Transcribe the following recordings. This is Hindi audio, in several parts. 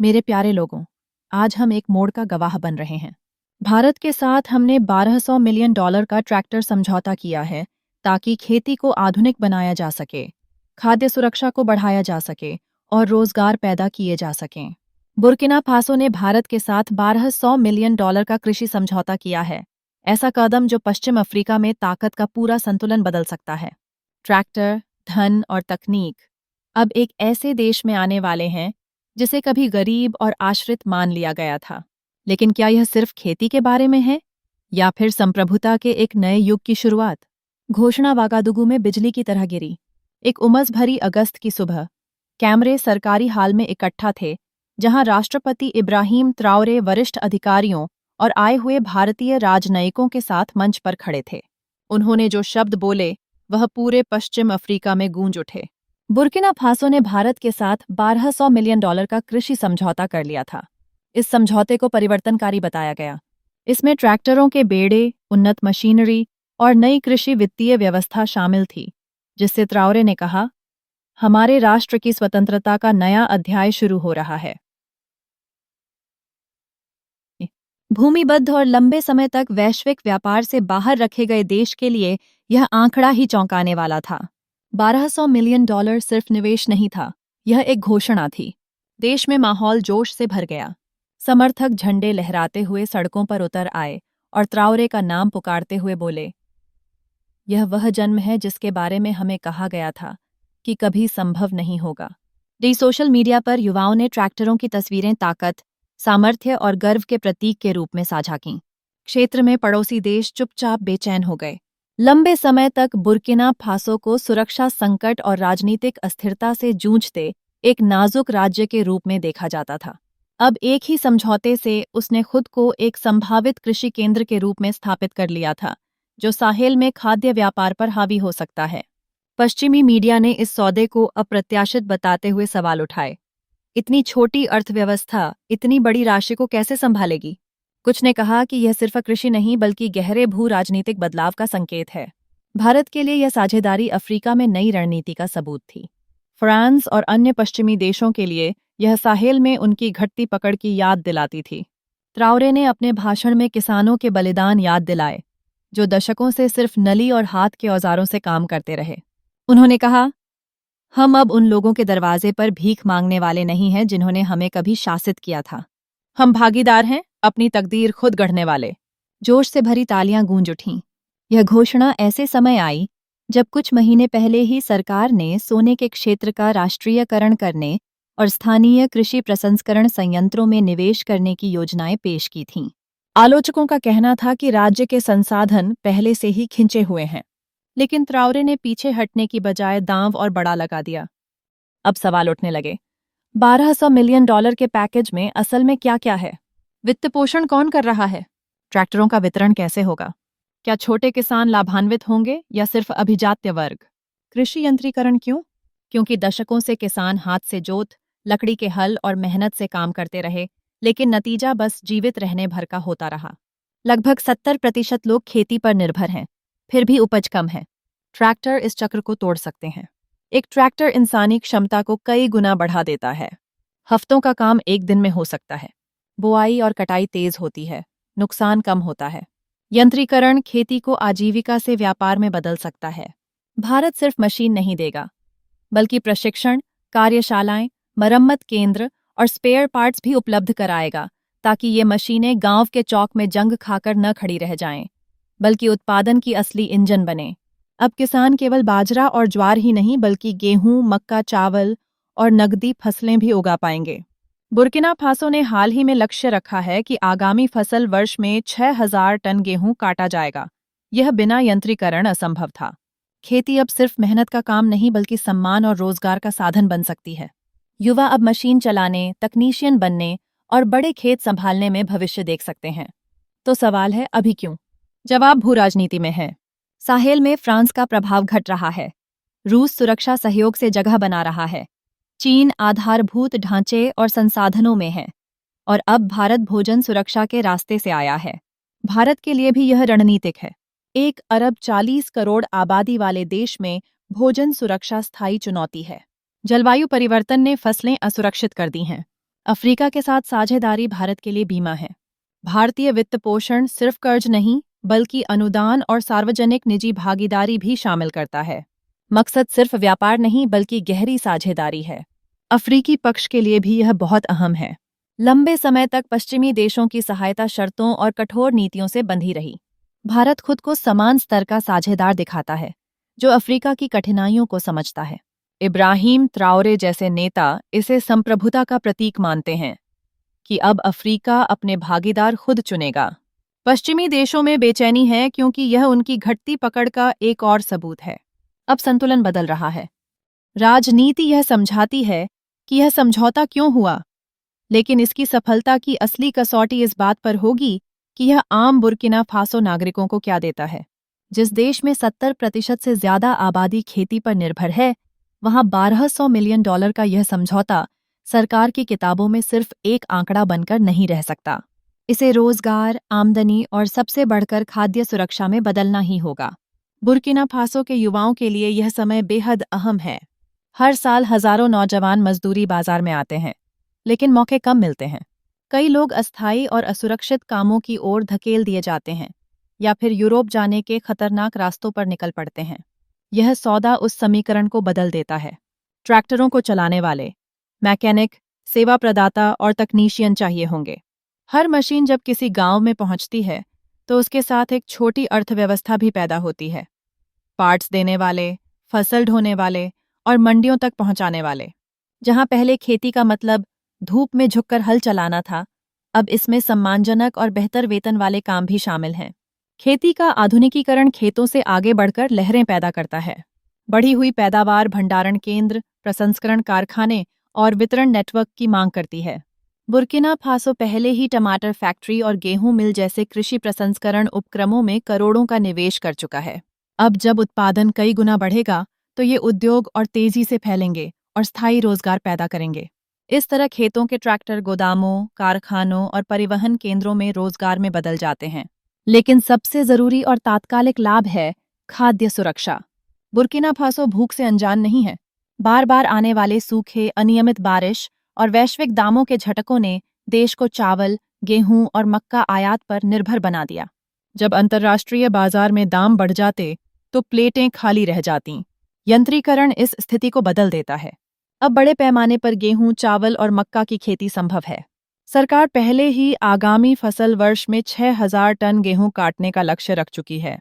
मेरे प्यारे लोगों, आज हम एक मोड़ का गवाह बन रहे हैं। भारत के साथ हमने $1200 मिलियन का ट्रैक्टर समझौता किया है ताकि खेती को आधुनिक बनाया जा सके, खाद्य सुरक्षा को बढ़ाया जा सके और रोजगार पैदा किए जा सकें। बुर्किना फासो ने भारत के साथ $1200 मिलियन का कृषि समझौता किया है। ऐसा कदम जो पश्चिम अफ्रीका में ताकत का पूरा संतुलन बदल सकता है। ट्रैक्टर, धन और तकनीक अब एक ऐसे देश में आने वाले हैं जिसे कभी गरीब और आश्रित मान लिया गया था। लेकिन क्या यह सिर्फ खेती के बारे में है या फिर संप्रभुता के एक नए युग की शुरुआत? घोषणा वागादुगू में बिजली की तरह गिरी। एक उमस भरी अगस्त की सुबह कैमरे सरकारी हाल में इकट्ठा थे, जहां राष्ट्रपति इब्राहिम त्राओरे वरिष्ठ अधिकारियों और आए हुए भारतीय राजनयिकों के साथ मंच पर खड़े थे। उन्होंने जो शब्द बोले वह पूरे पश्चिम अफ्रीका में गूंज उठे। बुर्किना फासो ने भारत के साथ $1200 मिलियन का कृषि समझौता कर लिया था। इस समझौते को परिवर्तनकारी बताया गया। इसमें ट्रैक्टरों के बेड़े, उन्नत मशीनरी और नई कृषि वित्तीय व्यवस्था शामिल थी, जिससे त्राओरे ने कहा, हमारे राष्ट्र की स्वतंत्रता का नया अध्याय शुरू हो रहा है। भूमिबद्ध और लंबे समय तक वैश्विक व्यापार से बाहर रखे गए देश के लिए यह आंकड़ा ही चौंकाने वाला था। $1200 मिलियन सिर्फ निवेश नहीं था, यह एक घोषणा थी। देश में माहौल जोश से भर गया। समर्थक झंडे लहराते हुए सड़कों पर उतर आए और त्राओरे का नाम पुकारते हुए बोले, यह वह जन्म है जिसके बारे में हमें कहा गया था कि कभी संभव नहीं होगा। सोशल मीडिया पर युवाओं ने ट्रैक्टरों की तस्वीरें ताकत, सामर्थ्य और गर्व के प्रतीक के रूप में साझा कीं। क्षेत्र में पड़ोसी देश चुपचाप बेचैन हो गए। लंबे समय तक बुर्किना फासो को सुरक्षा संकट और राजनीतिक अस्थिरता से जूझते एक नाजुक राज्य के रूप में देखा जाता था। अब एक ही समझौते से उसने खुद को एक संभावित कृषि केंद्र के रूप में स्थापित कर लिया था, जो साहेल में खाद्य व्यापार पर हावी हो सकता है। पश्चिमी मीडिया ने इस सौदे को अप्रत्याशित बताते हुए सवाल उठाए। इतनी छोटी अर्थव्यवस्था इतनी बड़ी राशि को कैसे संभालेगी? कुछ ने कहा कि यह सिर्फ कृषि नहीं बल्कि गहरे भू राजनीतिक बदलाव का संकेत है। भारत के लिए यह साझेदारी अफ्रीका में नई रणनीति का सबूत थी। फ्रांस और अन्य पश्चिमी देशों के लिए यह साहेल में उनकी घटती पकड़ की याद दिलाती थी। त्राओरे ने अपने भाषण में किसानों के बलिदान याद दिलाए, जो दशकों से सिर्फ नली और हाथ के औजारों से काम करते रहे। उन्होंने कहा, हम अब उन लोगों के दरवाजे पर भीख मांगने वाले नहीं हैं जिन्होंने हमें कभी शासित किया था। हम भागीदार हैं, अपनी तकदीर खुद गढ़ने वाले। जोश से भरी तालियां गूंज उठीं। यह घोषणा ऐसे समय आई जब कुछ महीने पहले ही सरकार ने सोने के क्षेत्र का राष्ट्रीयकरण करने और स्थानीय कृषि प्रसंस्करण संयंत्रों में निवेश करने की योजनाएं पेश की थीं। आलोचकों का कहना था कि राज्य के संसाधन पहले से ही खिंचे हुए हैं, लेकिन त्राओरे ने पीछे हटने की बजाय दांव और बड़ा लगा दिया। अब सवाल उठने लगे, $1200 मिलियन के पैकेज में असल में क्या-क्या है? वित्त पोषण कौन कर रहा है? ट्रैक्टरों का वितरण कैसे होगा? क्या छोटे किसान लाभान्वित होंगे या सिर्फ अभिजात्य वर्ग? कृषि यंत्रीकरण क्यों? क्योंकि दशकों से किसान हाथ से जोत, लकड़ी के हल और मेहनत से काम करते रहे, लेकिन नतीजा बस जीवित रहने भर का होता रहा। लगभग 70% लोग खेती पर निर्भर हैं, फिर भी उपज कम है। ट्रैक्टर इस चक्र को तोड़ सकते हैं। एक ट्रैक्टर इंसानी क्षमता को कई गुना बढ़ा देता है। हफ्तों का काम एक दिन में हो सकता है। बुआई और कटाई तेज होती है, नुकसान कम होता है। यंत्रीकरण खेती को आजीविका से व्यापार में बदल सकता है। भारत सिर्फ मशीन नहीं देगा, बल्कि प्रशिक्षण, कार्यशालाएं, मरम्मत केंद्र और स्पेयर पार्ट्स भी उपलब्ध कराएगा, ताकि ये मशीनें गांव के चौक में जंग खाकर न खड़ी रह जाएं, बल्कि उत्पादन की असली इंजन बने। अब किसान केवल बाजरा और ज्वार ही नहीं बल्कि गेहूं, मक्का, चावल और नकदी फसलें भी उगा पाएंगे। बुर्किना फासो ने हाल ही में लक्ष्य रखा है कि आगामी फसल वर्ष में 6000 टन गेहूं काटा जाएगा। यह बिना यंत्रीकरण असंभव था। खेती अब सिर्फ मेहनत का काम नहीं बल्कि सम्मान और रोजगार का साधन बन सकती है। युवा अब मशीन चलाने, तकनीशियन बनने और बड़े खेत संभालने में भविष्य देख सकते हैं। तो सवाल है, अभी क्यों? जवाब भू राजनीति में है। साहेल में फ्रांस का प्रभाव घट रहा है। रूस सुरक्षा सहयोग से जगह बना रहा है। चीन आधारभूत ढांचे और संसाधनों में है। और अब भारत भोजन सुरक्षा के रास्ते से आया है। भारत के लिए भी यह रणनीतिक है। 1 अरब 40 करोड़ आबादी वाले देश में भोजन सुरक्षा स्थायी चुनौती है। जलवायु परिवर्तन ने फसलें असुरक्षित कर दी हैं। अफ्रीका के साथ साझेदारी भारत के लिए बीमा है। भारतीय वित्त पोषण सिर्फ कर्ज नहीं बल्कि अनुदान और सार्वजनिक निजी भागीदारी भी शामिल करता है। मकसद सिर्फ व्यापार नहीं बल्कि गहरी साझेदारी है। अफ्रीकी पक्ष के लिए भी यह बहुत अहम है। लंबे समय तक पश्चिमी देशों की सहायता शर्तों और कठोर नीतियों से बंधी रही। भारत खुद को समान स्तर का साझेदार दिखाता है, जो अफ्रीका की कठिनाइयों को समझता है। इब्राहिम त्राओरे जैसे नेता इसे संप्रभुता का प्रतीक मानते हैं कि अब अफ्रीका अपने भागीदार खुद चुनेगा। पश्चिमी देशों में बेचैनी है क्योंकि यह उनकी घटती पकड़ का एक और सबूत है। अब संतुलन बदल रहा है। राजनीति यह समझाती है कि यह समझौता क्यों हुआ, लेकिन इसकी सफलता की असली कसौटी इस बात पर होगी कि यह आम बुर्किना फासो नागरिकों को क्या देता है। जिस देश में 70% से ज्यादा आबादी खेती पर निर्भर है, वहां $1200 मिलियन का यह समझौता सरकार की किताबों में सिर्फ एक आंकड़ा बनकर नहीं रह सकता। इसे रोजगार, आमदनी और सबसे बढ़कर खाद्य सुरक्षा में बदलना ही होगा। बुर्किना फासो के युवाओं के लिए यह समय बेहद अहम है। हर साल हजारों नौजवान मजदूरी बाजार में आते हैं, लेकिन मौके कम मिलते हैं। कई लोग अस्थायी और असुरक्षित कामों की ओर धकेल दिए जाते हैं या फिर यूरोप जाने के खतरनाक रास्तों पर निकल पड़ते हैं। यह सौदा उस समीकरण को बदल देता है। ट्रैक्टरों को चलाने वाले, मैकेनिक, सेवा प्रदाता और तकनीशियन चाहिए होंगे। हर मशीन जब किसी गांव में पहुंचती है तो उसके साथ एक छोटी अर्थव्यवस्था भी पैदा होती है। पार्ट्स देने वाले, फसल ढोने वाले और मंडियों तक पहुंचाने वाले। जहां पहले खेती का मतलब धूप में झुककर हल चलाना था, अब इसमें सम्मानजनक और बेहतर वेतन वाले काम भी शामिल हैं। खेती का आधुनिकीकरण खेतों से आगे बढ़कर लहरें पैदा करता है। बढ़ी हुई पैदावार भंडारण केंद्र, प्रसंस्करण कारखाने और वितरण नेटवर्क की मांग करती है। बुर्किना फासो पहले ही टमाटर फैक्ट्री और गेहूं मिल जैसे कृषि प्रसंस्करण उपक्रमों में करोड़ों का निवेश कर चुका है। अब जब उत्पादन कई गुना बढ़ेगा तो ये उद्योग और तेजी से फैलेंगे और स्थायी रोजगार पैदा करेंगे। इस तरह खेतों के ट्रैक्टर गोदामों, कारखानों और परिवहन केंद्रों में रोजगार में बदल जाते हैं। लेकिन सबसे जरूरी और तात्कालिक लाभ है खाद्य सुरक्षा। बुर्किना फासो भूख से अनजान नहीं है। बार बार आने वाले सूखे, अनियमित बारिश और वैश्विक दामों के झटकों ने देश को चावल, गेहूं और मक्का आयात पर निर्भर बना दिया। जब अंतर्राष्ट्रीय बाजार में दाम बढ़ जाते तो प्लेटें खाली रह जातीं। यंत्रीकरण इस स्थिति को बदल देता है। अब बड़े पैमाने पर गेहूं, चावल और मक्का की खेती संभव है। सरकार पहले ही आगामी फसल वर्ष में 6000 टन गेहूं काटने का लक्ष्य रख चुकी है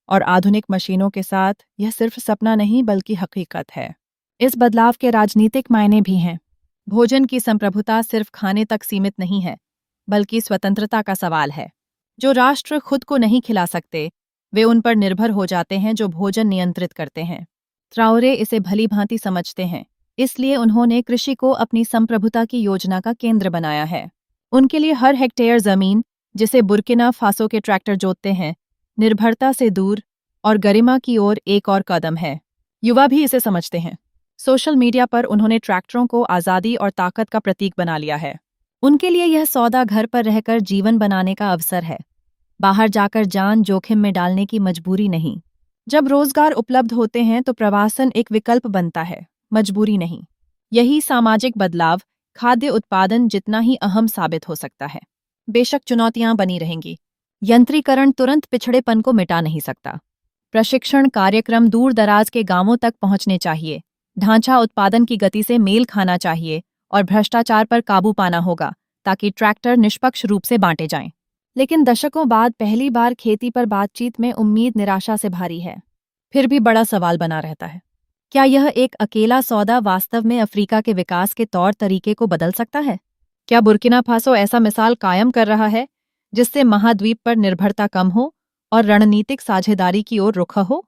और आधुनिक मशीनों के साथ यह सिर्फ सपना नहीं बल्कि हकीकत है। इस बदलाव के राजनीतिक मायने भी हैं। भोजन की संप्रभुता सिर्फ खाने तक सीमित नहीं है, बल्कि स्वतंत्रता का सवाल है। जो राष्ट्र खुद को नहीं खिला सकते, वे उन पर निर्भर हो जाते हैं जो भोजन नियंत्रित करते हैं। त्राओरे इसे भली भांति समझते हैं, इसलिए उन्होंने कृषि को अपनी संप्रभुता की योजना का केंद्र बनाया है। उनके लिए हर हेक्टेयर जमीन, जिसे बुर्किना फासो के ट्रैक्टर जोतते हैं, निर्भरता से दूर और गरिमा की ओर एक और कदम है। युवा भी इसे समझते हैं। सोशल मीडिया पर उन्होंने ट्रैक्टरों को आज़ादी और ताकत का प्रतीक बना लिया है। उनके लिए यह सौदा घर पर रहकर जीवन बनाने का अवसर है, बाहर जाकर जान जोखिम में डालने की मजबूरी नहीं। जब रोजगार उपलब्ध होते हैं तो प्रवासन एक विकल्प बनता है, मजबूरी नहीं। यही सामाजिक बदलाव खाद्य उत्पादन जितना ही अहम साबित हो सकता है। बेशक चुनौतियां बनी रहेंगी। यंत्रीकरण तुरंत पिछड़ेपन को मिटा नहीं सकता। प्रशिक्षण कार्यक्रम दूर दराज के गांवों तक पहुंचने चाहिए। ढांचा उत्पादन की गति से मेल खाना चाहिए और भ्रष्टाचार पर काबू पाना होगा ताकि ट्रैक्टर निष्पक्ष रूप से बांटे जाएं। लेकिन दशकों बाद पहली बार खेती पर बातचीत में उम्मीद निराशा से भारी है। फिर भी बड़ा सवाल बना रहता है, क्या यह एक अकेला सौदा वास्तव में अफ्रीका के विकास के तौर तरीके को बदल सकता है? क्या बुर्किना फासो ऐसा मिसाल कायम कर रहा है जिससे महाद्वीप पर निर्भरता कम हो और रणनीतिक साझेदारी की ओर रुख हो?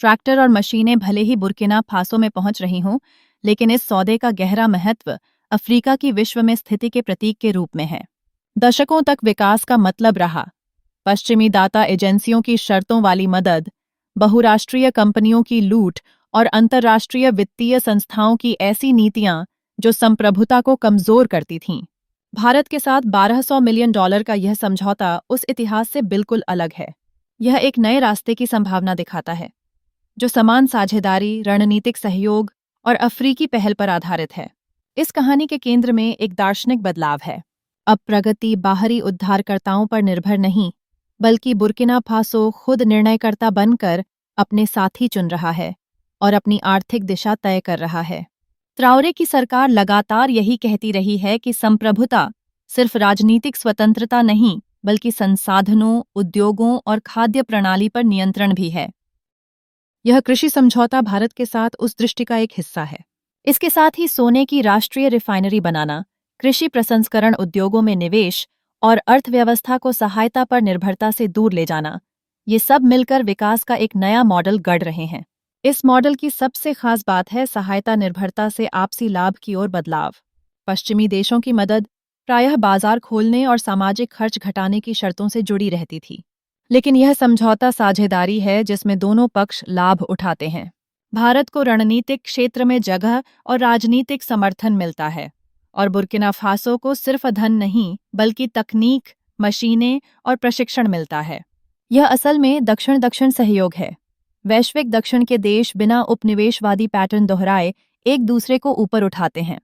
ट्रैक्टर और मशीनें भले ही बुर्किना फासो में पहुंच रही हों, लेकिन इस सौदे का गहरा महत्व अफ्रीका की विश्व में स्थिति के प्रतीक के रूप में है। दशकों तक विकास का मतलब रहा पश्चिमी दाता एजेंसियों की शर्तों वाली मदद, बहुराष्ट्रीय कंपनियों की लूट और अंतर्राष्ट्रीय वित्तीय संस्थाओं की ऐसी नीतियां जो संप्रभुता को कमजोर करती थीं। भारत के साथ $1200 मिलियन का यह समझौता उस इतिहास से बिल्कुल अलग है। यह एक नए रास्ते की संभावना दिखाता है, जो समान साझेदारी, रणनीतिक सहयोग और अफ्रीकी पहल पर आधारित है। इस कहानी के केंद्र में एक दार्शनिक बदलाव है। अब प्रगति बाहरी उद्धारकर्ताओं पर निर्भर नहीं, बल्कि बुर्किना फासो खुद निर्णयकर्ता बनकर अपने साथी चुन रहा है और अपनी आर्थिक दिशा तय कर रहा है। ट्राओरे की सरकार लगातार यही कहती रही है कि संप्रभुता सिर्फ राजनीतिक स्वतंत्रता नहीं, बल्कि संसाधनों, उद्योगों और खाद्य प्रणाली पर नियंत्रण भी है। यह कृषि समझौता भारत के साथ उस दृष्टि का एक हिस्सा है। इसके साथ ही सोने की राष्ट्रीय रिफाइनरी बनाना, कृषि प्रसंस्करण उद्योगों में निवेश और अर्थव्यवस्था को सहायता पर निर्भरता से दूर ले जाना, ये सब मिलकर विकास का एक नया मॉडल गढ़ रहे हैं। इस मॉडल की सबसे खास बात है सहायता निर्भरता से आपसी लाभ की ओर बदलाव। पश्चिमी देशों की मदद प्रायः बाजार खोलने और सामाजिक खर्च घटाने की शर्तों से जुड़ी रहती थी, लेकिन यह समझौता साझेदारी है जिसमें दोनों पक्ष लाभ उठाते हैं। भारत को रणनीतिक क्षेत्र में जगह और राजनीतिक समर्थन मिलता है, और बुर्किना फासो को सिर्फ धन नहीं, बल्कि तकनीक, मशीनें और प्रशिक्षण मिलता है। यह असल में दक्षिण-दक्षिण सहयोग है। वैश्विक दक्षिण के देश बिना उपनिवेशवादी पैटर्न दोहराए एक दूसरे को ऊपर उठाते हैं।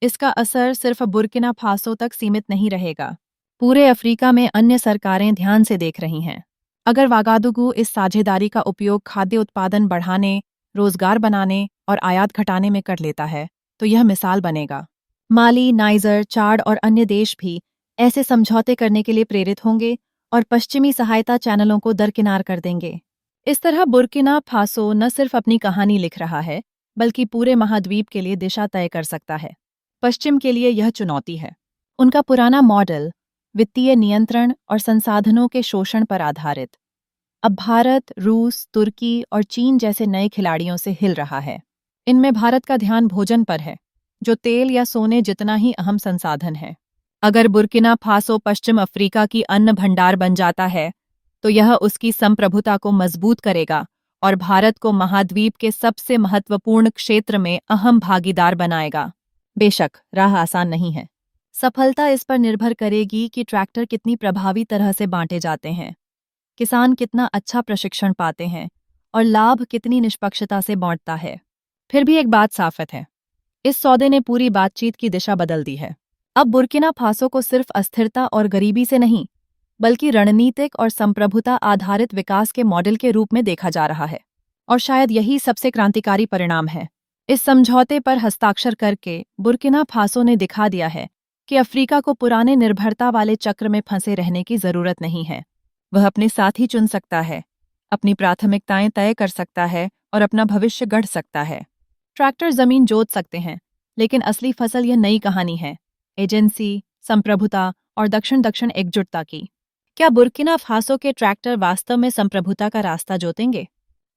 इसका असर सिर्फ बुर्किना फासो तक सीमित नहीं रहेगा। पूरे अफ्रीका में अन्य सरकारें ध्यान से देख रही हैं। अगर वागादुगू इस साझेदारी का उपयोग खाद्य उत्पादन बढ़ाने, रोजगार बनाने और आयात घटाने में कर लेता है, तो यह मिसाल बनेगा। माली, नाइजर, चाड और अन्य देश भी ऐसे समझौते करने के लिए प्रेरित होंगे और पश्चिमी सहायता चैनलों को दरकिनार कर देंगे। इस तरह बुर्किना फासो न सिर्फ अपनी कहानी लिख रहा है, बल्कि पूरे महाद्वीप के लिए दिशा तय कर सकता है। पश्चिम के लिए यह चुनौती है। उनका पुराना मॉडल वित्तीय नियंत्रण और संसाधनों के शोषण पर आधारित अब भारत, रूस, तुर्की और चीन जैसे नए खिलाड़ियों से हिल रहा है। इनमें भारत का ध्यान भोजन पर है, जो तेल या सोने जितना ही अहम संसाधन है। अगर बुर्किना फासो पश्चिम अफ्रीका की अन्न भंडार बन जाता है, तो यह उसकी संप्रभुता को मजबूत करेगा और भारत को महाद्वीप के सबसे महत्वपूर्ण क्षेत्र में अहम भागीदार बनाएगा। बेशक राह आसान नहीं है। सफलता इस पर निर्भर करेगी कि ट्रैक्टर कितनी प्रभावी तरह से बांटे जाते हैं, किसान कितना अच्छा प्रशिक्षण पाते हैं और लाभ कितनी निष्पक्षता से बांटता है। फिर भी एक बात साफ है, इस सौदे ने पूरी बातचीत की दिशा बदल दी है। अब बुर्किना फासो को सिर्फ अस्थिरता और गरीबी से नहीं, बल्कि रणनीतिक और संप्रभुता आधारित विकास के मॉडल के रूप में देखा जा रहा है। और शायद यही सबसे क्रांतिकारी परिणाम है। इस समझौते पर हस्ताक्षर करके बुर्किना फासो ने दिखा दिया है कि अफ्रीका को पुराने निर्भरता वाले चक्र में फंसे रहने की जरूरत नहीं है। वह अपने साथी चुन सकता है, अपनी प्राथमिकताएं तय कर सकता है और अपना भविष्य गढ़ सकता है। ट्रैक्टर जमीन जोत सकते हैं, लेकिन असली फसल यह नई कहानी है, एजेंसी, संप्रभुता और दक्षिण-दक्षिण एकजुटता की। क्या बुर्किना फासो के ट्रैक्टर वास्तव में संप्रभुता का रास्ता जोतेंगे?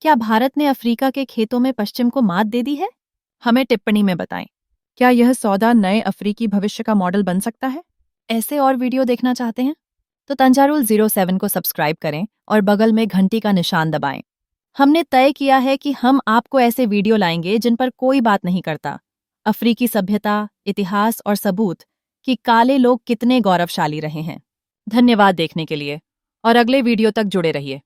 क्या भारत ने अफ्रीका के खेतों में पश्चिम को मात दे दी है? हमें टिप्पणी में बताएं। क्या यह सौदा नए अफ्रीकी भविष्य का मॉडल बन सकता है? ऐसे और वीडियो देखना चाहते हैं तो तंजारुल 07 को सब्सक्राइब करें और बगल में घंटी का निशान दबाएं। हमने तय किया है कि हम आपको ऐसे वीडियो लाएंगे जिन पर कोई बात नहीं करता। अफ्रीकी सभ्यता, इतिहास और सबूत कि काले लोग कितने गौरवशाली रहे हैं। धन्यवाद देखने के लिए और अगले वीडियो तक जुड़े रहिए।